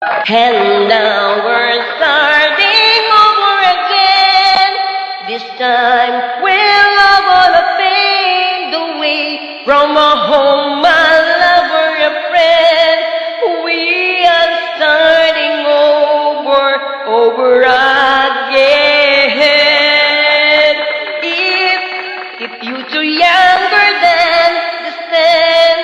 And now we're starting over again. This time we'll love all the pain away from a home, my lover, a friend. We are starting over again. If you two younger than the stand,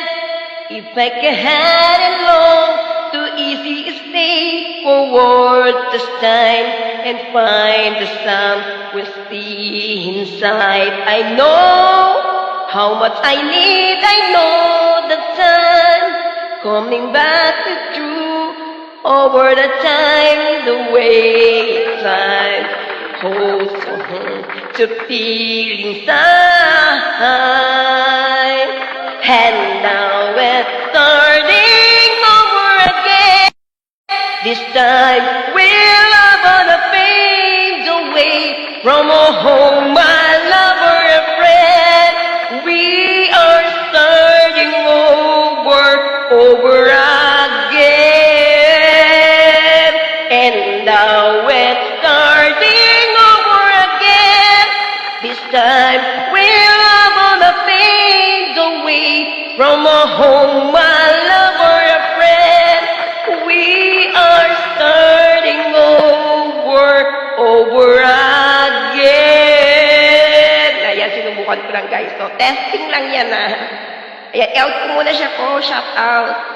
if I can hand it long, too easy is stay forward this time and find the sun will stay inside. I know how much I need, I know the time coming back to true over the time, the way time holds on to feel inside. And now it's starting over again. This time we'll love all the pains away from a home, my lover, a friend. We are starting over again. And now it's starting over again. This time we'll love all the pains away from a home, my lover, a friend. We are starting over again. Ayan, sinubukan ko lang guys. So, testing lang yan ah. Ayan, out ko muna siya ko. Shout out.